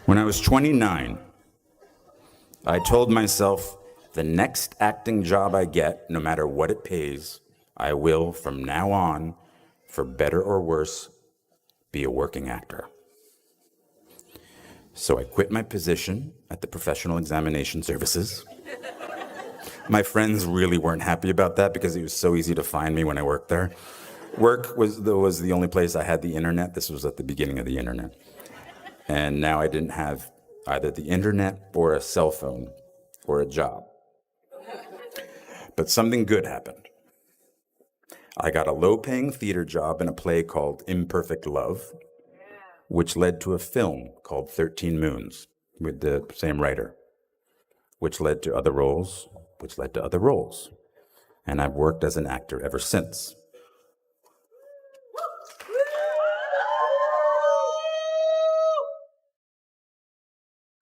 When I was 29, I told myself the next acting job I get, no matter what it pays, I will, from now on, for better or worse, be a working actor. So I quit my position at the Professional Examination Services. My friends really weren't happy about that because it was so easy to find me when I worked there. Work was the only place I had the internet. This was at the beginning of the internet. And now I didn't have either the internet or a cell phone or a job. But something good happened. I got a low-paying theater job in a play called Imperfect Love, which led to a film called 13 Moons with the same writer, which led to other roles, which led to other roles. And I've worked as an actor ever since.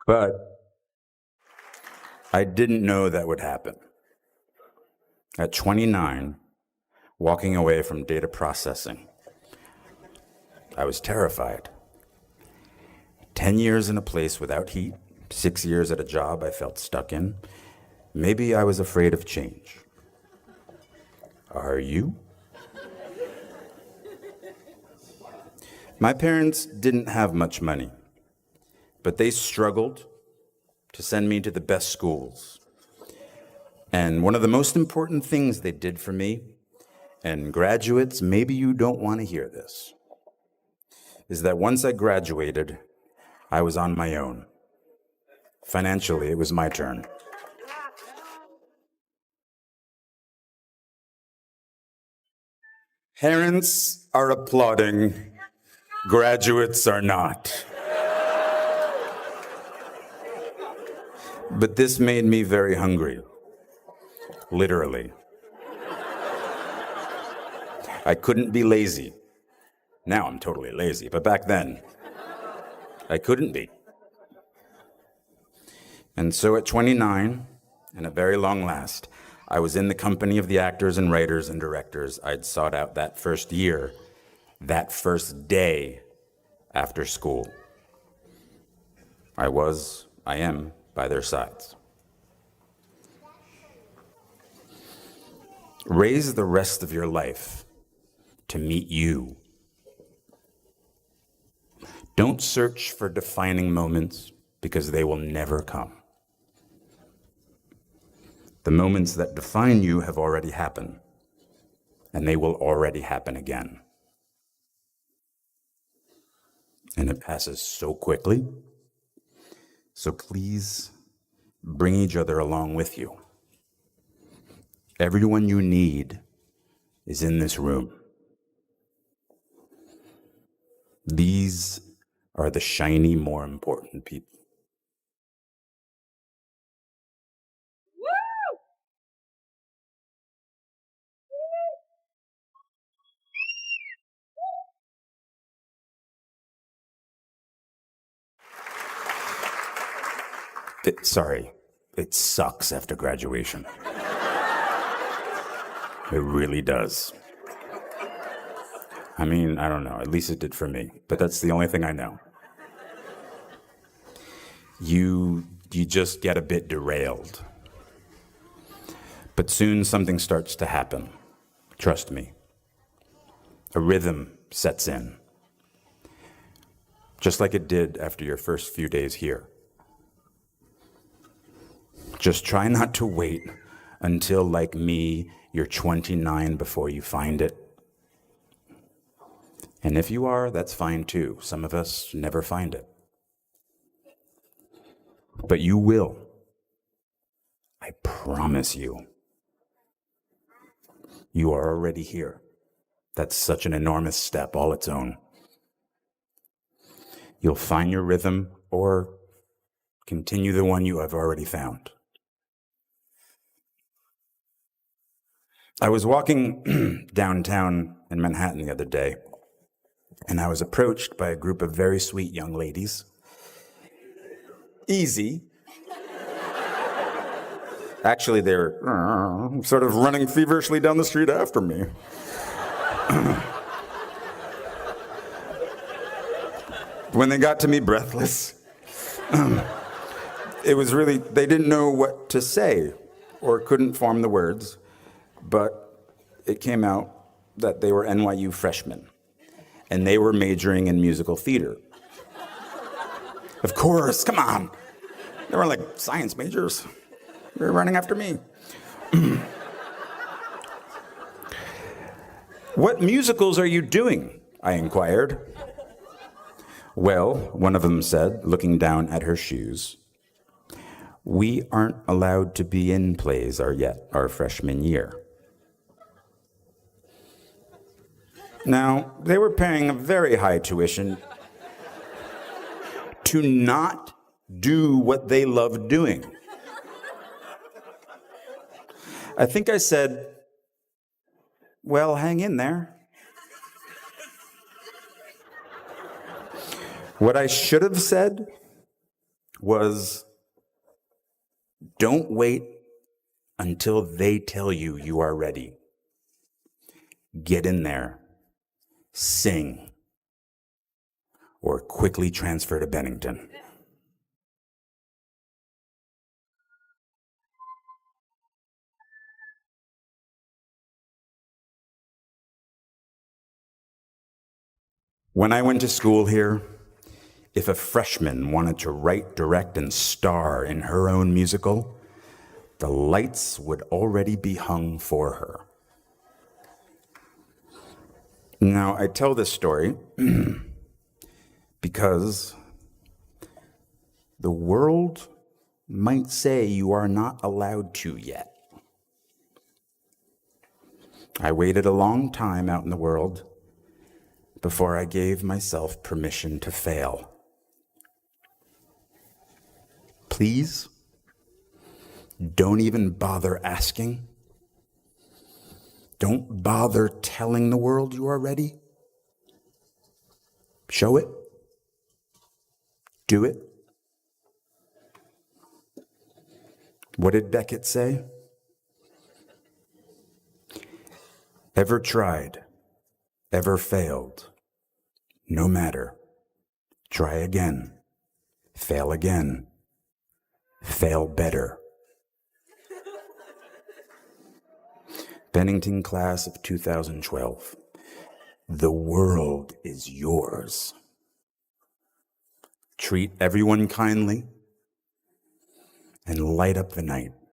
But I didn't know that would happen. At 29, walking away from data processing, I was terrified. 10 years in a place without heat, 6 years at a job I felt stuck in. Maybe I was afraid of change. Are you? My parents didn't have much money, but they struggled to send me to the best schools. And one of the most important things they did for me, and graduates, maybe you don't want to hear this, is that once I graduated, I was on my own. Financially, it was my turn. Parents are applauding, graduates are not. But this made me very hungry, literally. I couldn't be lazy. Now I'm totally lazy, but back then, I couldn't be. And so at 29, and at very long last, I was in the company of the actors and writers and directors I'd sought out that first year, that first day after school. I am by their sides. Raise the rest of your life to meet you. Don't search for defining moments because they will never come. The moments that define you have already happened, and they will already happen again. And it passes so quickly. So please bring each other along with you. Everyone you need is in this room. These are the shiny, more important people. It sucks after graduation. It really does. I mean, I don't know, at least it did for me, but that's the only thing I know. You just get a bit derailed. But soon something starts to happen. Trust me. A rhythm sets in. Just like it did after your first few days here. Just try not to wait until, like me, you're 29 before you find it. And if you are, that's fine too. Some of us never find it. But you will. I promise you. You are already here. That's such an enormous step all its own. You'll find your rhythm or continue the one you have already found. I was walking downtown in Manhattan the other day, and I was approached by a group of very sweet young ladies. Easy. Actually, they're sort of running feverishly down the street after me. When they got to me, breathless, It was really, they didn't know what to say or couldn't form the words, but it came out that they were NYU freshmen and they were majoring in musical theater. Of course, come on. They were like science majors. They were running after me. What musicals are you doing? I inquired. Well, one of them said, looking down at her shoes, we aren't allowed to be in plays our freshman year. Now, they were paying a very high tuition to not do what they loved doing. I think I said, well, hang in there. What I should have said was, don't wait until they tell you you are ready. Get in there, sing, or quickly transfer to Bennington. When I went to school here, if a freshman wanted to write, direct, and star in her own musical, the lights would already be hung for her. Now, I tell this story because the world might say you are not allowed to yet. I waited a long time out in the world before I gave myself permission to fail. Please, don't even bother asking. Don't bother telling the world you are ready. Show it. Do it. What did Beckett say? Ever tried, ever failed, no matter. Try again, fail again, fail better. Bennington class of 2012. The world is yours. Treat everyone kindly and light up the night.